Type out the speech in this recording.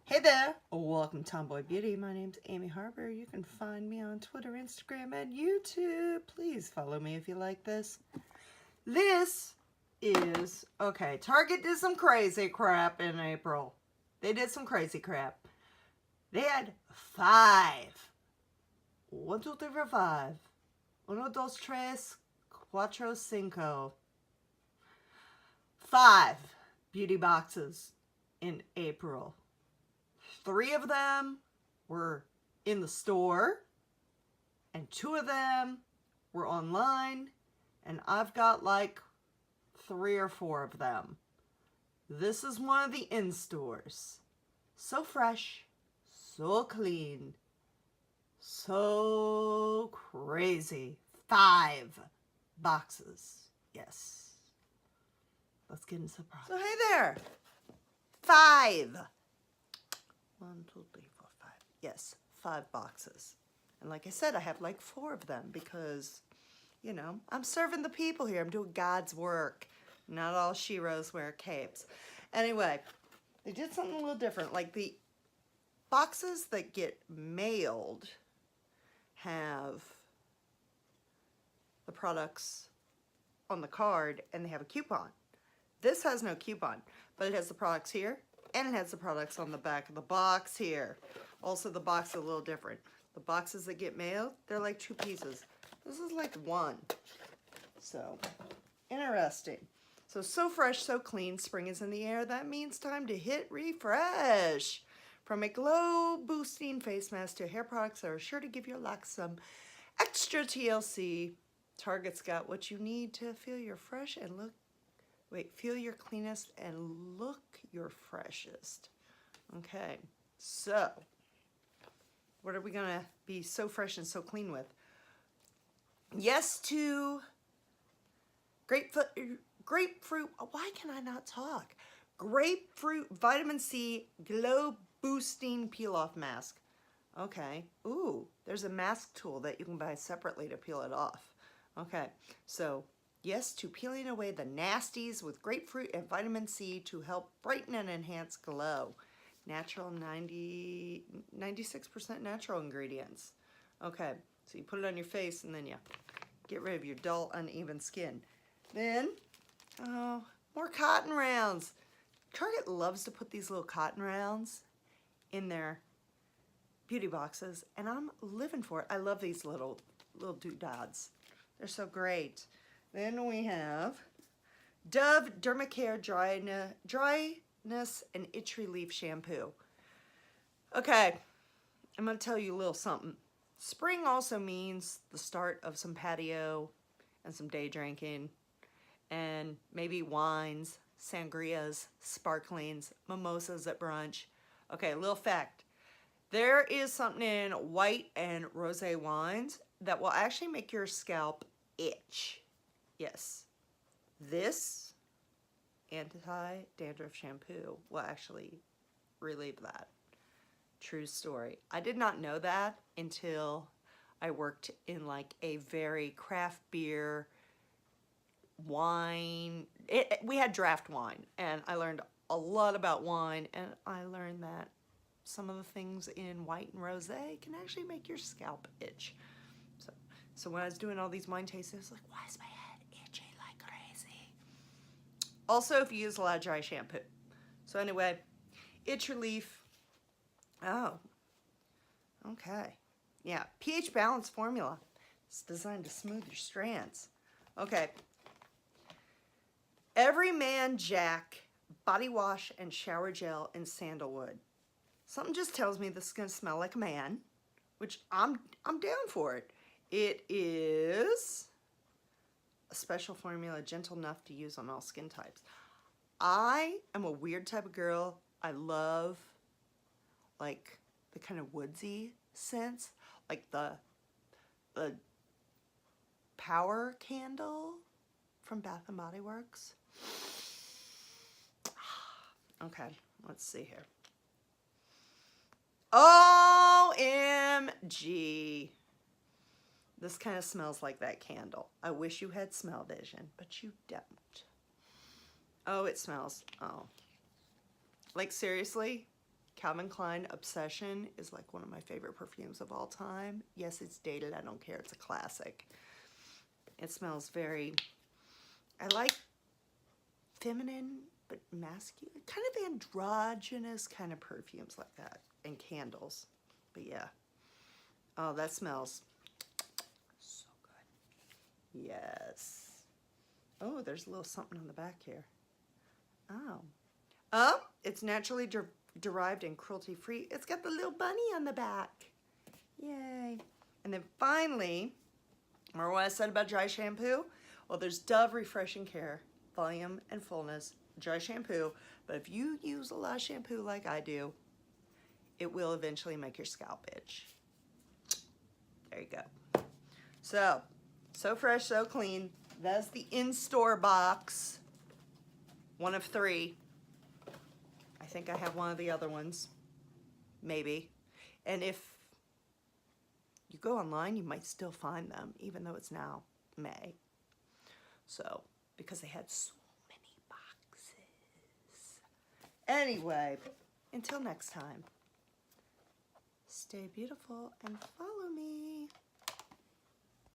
Hey there, welcome to Tomboy Beauty. My name's Amy Harber. You can find me on Twitter, Instagram, and YouTube. Please follow me if you like this. This is, okay, Target did some crazy crap in April. They did some crazy crap. They had 5. 1, 2, 3, 4, 5. 1, 2, 3, 4, 5. 5 beauty boxes in April. 3 of them were in the store, and 2 of them were online, and I've got like 3 or 4 of them. This is one of the in-stores. So fresh, so clean, so crazy. 5 boxes. Yes. Let's get into the product. So hey there. 5. 1, 2, 3, 4, 5. Yes, 5 boxes. And like I said, I have like 4 of them because, you know, I'm serving the people here. I'm doing God's work. Not all sheroes wear capes. Anyway, they did something a little different. Like the boxes that get mailed have the products on the card and they have a coupon. This has no coupon, but it has the products here. And it has the products on the back of the box here. Also, the box is a little different. The boxes that get mailed, they're like 2 pieces. This is like 1. So, interesting. So fresh, so clean. Spring is in the air. That means time to hit refresh. From a glow-boosting face mask to hair products that are sure to give your locks some extra TLC, Target's got what you need to feel your fresh and look feel your cleanest and look your freshest. Okay, so what are we gonna be so fresh and so clean with? Yes to grapefruit, why can I not talk? Grapefruit vitamin C glow boosting peel off mask. Okay, ooh, there's a mask tool that you can buy separately to peel it off. Okay, so yes to peeling away the nasties with grapefruit and vitamin C to help brighten and enhance glow. Natural 96% natural ingredients. Okay, so you put it on your face and then you get rid of your dull, uneven skin. Then, oh, more cotton rounds. Target loves to put these little cotton rounds in their beauty boxes, and I'm living for it. I love these little doodads. They're so great. Then we have Dove Dermacare Dryness and Itch Relief Shampoo. Okay, I'm going to tell you a little something. Spring also means the start of some patio and some day drinking and maybe wines, sangrias, sparklings, mimosas at brunch. Okay, a little fact. There is something in white and rosé wines that will actually make your scalp itch. Yes, this anti-dandruff shampoo will actually relieve that. True story. I did not know that until I worked in like a very craft beer wine. We had draft wine, and I learned a lot about wine, and I learned that some of the things in white and rosé can actually make your scalp itch. So when I was doing all these wine tastings, I was like, why is my head itchy like crazy? Also, if you use a lot of dry shampoo. So anyway, itch relief. Oh, okay. Yeah, pH balance formula. It's designed to smooth your strands. Okay. Everyman Jack body wash and shower gel in sandalwood. Something just tells me this is gonna smell like a man, which I'm down for it. It is a special formula, gentle enough to use on all skin types. I am a weird type of girl. I love like the kind of woodsy scents, like the Power Candle from Bath and Body Works. Okay, let's see here. OMG. This kind of smells like that candle. I wish you had smell vision, but you don't. Oh, it smells. Oh. Like seriously? Calvin Klein Obsession is like one of my favorite perfumes of all time. Yes, it's dated. I don't care. It's a classic. It smells very, I like feminine but masculine, kind of androgynous kind of perfumes like that, and candles. But yeah. Oh, that smells so good. Yes. Oh, there's a little something on the back here. Oh. Oh, it's naturally derived and cruelty-free. It's got the little bunny on the back. Yay. And then finally, remember what I said about dry shampoo? Well, there's Dove Refreshing Care, volume and fullness, dry shampoo. But if you use a lot of shampoo like I do, it will eventually make your scalp itch. There you go. So fresh, so clean. That's the in-store box. One of 3. I think I have one of the other ones. Maybe. And if you go online, you might still find them, even though it's now May. So, because they had so many boxes. Anyway, until next time, stay beautiful and follow